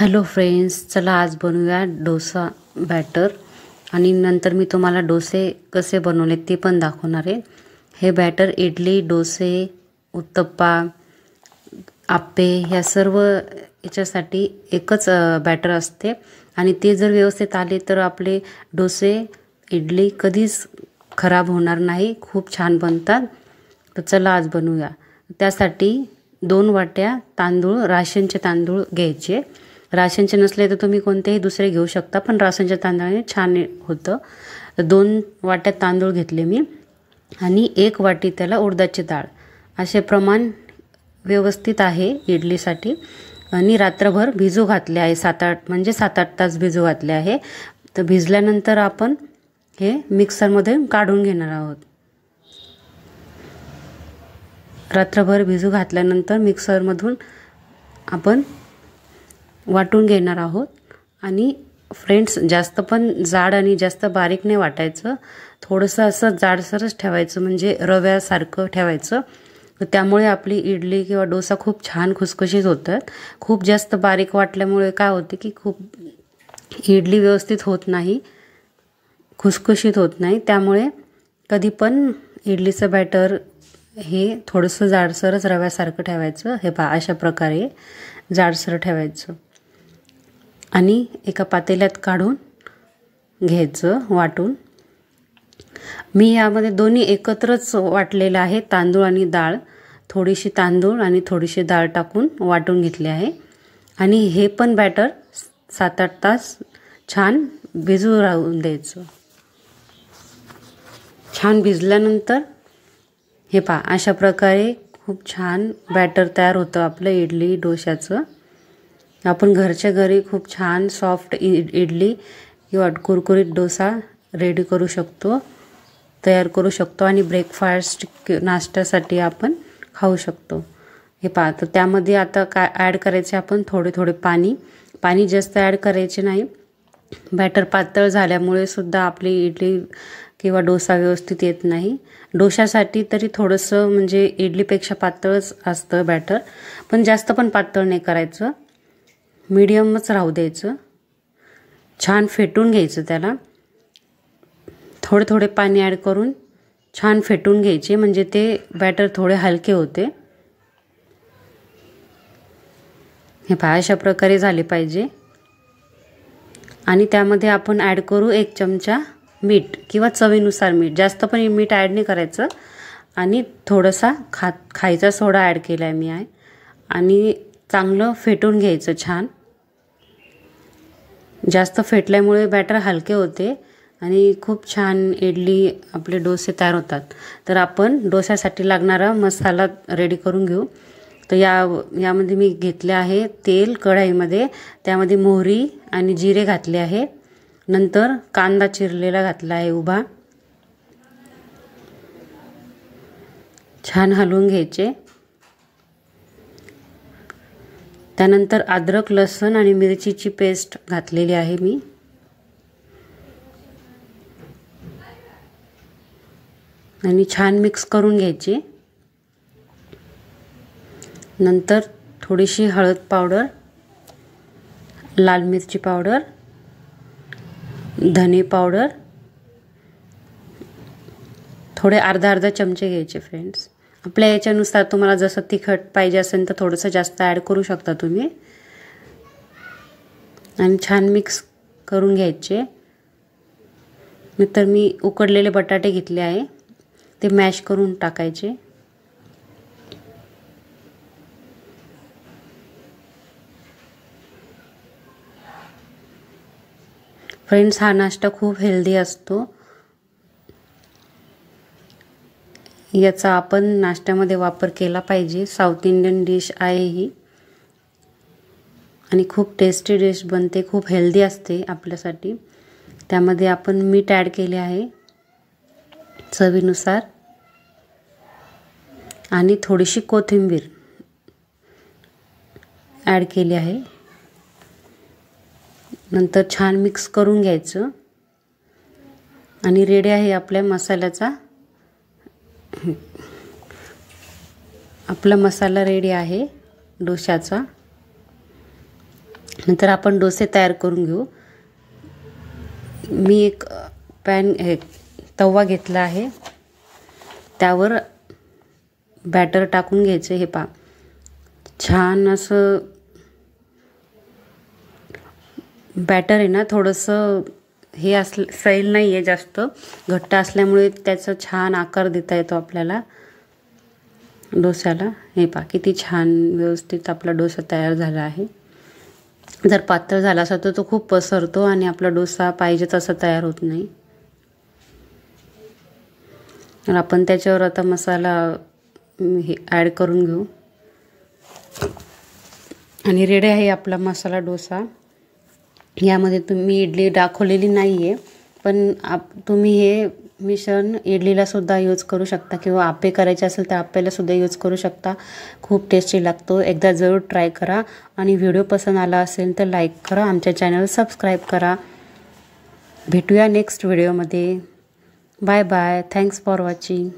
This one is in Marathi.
हॅलो फ्रेंड्स, चला आज बनवूया डोसा बॅटर आणि नंतर मी तुम्हाला डोसे कसे बनवले ते पण दाखवणार आहे। हे बॅटर इडली, डोसे, उत्तप्पा, आप्पे या सर्व याच्यासाठी एकच बॅटर असते आणि ते जर व्यवस्थित आले तर आपले डोसे, इडली कधीच खराब होणार नाही, खूप छान बनतात। तर चला आज बनवूया। त्यासाठी 2 वाट्या तांदूळ, राशनचे तांदूळ घ्यायचे। राशनचे नसले तर तुम्ही कोणतेही दुसरे घेऊ शकता, पण राशनच्या तांदळाने छान होतं। 2 वाट्या तांदूळ घेतले मी आणि 1 वाटी त्याला उडदाची डाळ। असे प्रमाण व्यवस्थित आहे इडलीसाठी। आणि रात्रभर भिजू घातले आहे, 7-8 तास भिजू घातले आहे। तर भिजल्यानंतर आपण हे मिक्सरमध्ये काढून घेणार आहोत। रात्रभर भिजू घातल्यानंतर मिक्सरमधून आपण वाटून घेणार आहोत। आणि फ्रेंड्स, जास्त पण जाड आणि जास्त बारीक नाही वाटायचं, थोडंसं असं जाडसरच ठेवायचं, म्हणजे रव्यासारखं ठेवायचं। त्यामुळे आपली इडली किंवा डोसा खूप छान खुसखुशीत होतात। खूप जास्त बारीक वाटल्यामुळे काय होते की खूप इडली व्यवस्थित होत नाही, खुसखुशीत होत नाही। त्यामुळे कधी पण इडलीचं बॅटर हे थोडंसं जाडसरच रव्यासारखं ठेवायचं। हे पहा, अशा प्रकारे जाडसर ठेवायचं आणि एका पातेल्यात काढून घ्यायचं वाटून। मी यामध्ये दोन्ही एकत्रच वाटलेलं आहे, तांदूळ आणि डाळ। थोडीशी तांदूळ आणि थोडीशी डाळ टाकून वाटून घेतले आहे। आणि हे पण बॅटर 7-8 तास छान भिजू राहून द्यायचं। छान भिजल्यानंतर हे पहा, अशा प्रकारे खूप छान बॅटर तयार होतं आपलं इडली डोशाचं। आपण घरच्या घरी खूप छान सॉफ्ट इडली किंवा कुरकुरीत डोसा रेडी करू शकतो, तयार करू शकतो आणि ब्रेकफास्ट नाश्त्यासाठी आपण खाऊ शकतो। हे पहा, तर त्यामध्ये आता काय ॲड करायचे आपण थोडे पाणी जास्त ॲड करायचे नाही। बॅटर पातळ झाल्यामुळे सुद्धा आपली इडली किंवा डोसा व्यवस्थित येत नाही। डोशासाठी तरी थोडंसं म्हणजे इडलीपेक्षा पातळच असतं बॅटर, पण जास्त पण पातळ नाही करायचं, मीडियमच राहू द्यायचं। छान फेटून घ्यायचं, त्याला थोडे पाणी ॲड करून छान फेटून घ्यायचे, म्हणजे ते बॅटर थोडे हलके होते। हे पहा, अशा प्रकारे झाले पाहिजे। आणि त्यामध्ये आपण ॲड करू 1 चमचा मीठ किंवा चवीनुसार मीठ, जास्त पण मीठ ॲड नाही करायचं। आणि थोडासा खायचा सोडा ॲड केला आहे मी आहे। आणि चांगलं फेटून घ्यायचं छान। जास्त फेटल्यामुळे बॅटर हलके होते आणि खूप छान इडली आपले डोसे तयार होतात। तर आपण डोशासाठी लागणारा मसाला रेडी करून घेऊ। तर यामध्ये मी घेतले आहे तेल कढईमध्ये, त्यामध्ये मोहरी आणि जिरे घातले आहे। नंतर कांदा चिरलेला घातला आहे उभा, छान हलवून घ्यायचे। त्यानंतर अद्रक, लसूण आणि मिरचीची पेस्ट घातलेली आहे मी। आणि छान मिक्स करून घ्यायची। नंतर थोडीशी हळद पावडर, लाल मिरची पावडर, धने पावडर, थोडे अर्धा चमचे घ्यायचे फ्रेंड्स। आपल्या याच्यानुसार तुम्हाला जसं तिखट पाहिजे असेल तर थोडंसं जास्त ॲड करू शकता तुम्ही। आणि छान मिक्स करून घ्यायचे। नंतर मी उकडलेले बटाटे घेतले आहे, ते मॅश करून टाकायचे। फ्रेंड्स, हा नाश्ता खूप हेल्दी असतो, याचा आपण नाश्त्यामध्ये वापर केला पाहिजे। साऊथ इंडियन डिश आहे ही आणि खूप टेस्टी डिश बनते, खूप हेल्दी असते आपल्यासाठी। त्यामध्ये आपण मीठ ॲड केले आहे चवीनुसार आणि थोडीशी कोथिंबीर ॲड केली आहे। नंतर छान मिक्स करून घ्यायचं आणि रेडी आहे आपल्या मसाल्याचा। आपला मसाला रेडी आहे डोशाचा। नंतर आपण डोसे तयार करून घेऊ। मी एक तवा घेतला आहे, त्यावर बॅटर टाकून घ्यायचे। हे पहा, छान असं बॅटर आहे ना, थोडंसं हे सैल नाही आहे, जास्त घट्ट असल्यामुळे त्याचा छान आकार देता येतो आपल्याला डोस्याला। हे पहा किती छान व्यवस्थित आपला डोसा तयार झाला आहे। जर पातळ झाला असेल तर तो खूप पसरतो आणि आपला डोसा पाहिजे तसा तयार होत नाही। तर आपण त्याच्यावर आता मसाला हे ॲड करून घेऊ आणि रेडी आहे आपला मसाला डोसा। यामध्ये तुम्ही इडली दाखवलेली नाही आहे, पण तुम्ही हे मिश्रण इडलीला सुद्धा यूज करू शकता किंवा आप्पे करायचे असेल तर आप्प्याला सुद्धा यूज करू शकता। खूप टेस्टी लागतो, एकदा जरूर ट्राय करा। आणि व्हिडिओ पसंत आला असेल तर लाईक करा, आमच्या चॅनल सबस्क्राईब करा। भेटूया नेक्स्ट व्हिडिओमध्ये। Bye bye, thanks for watching.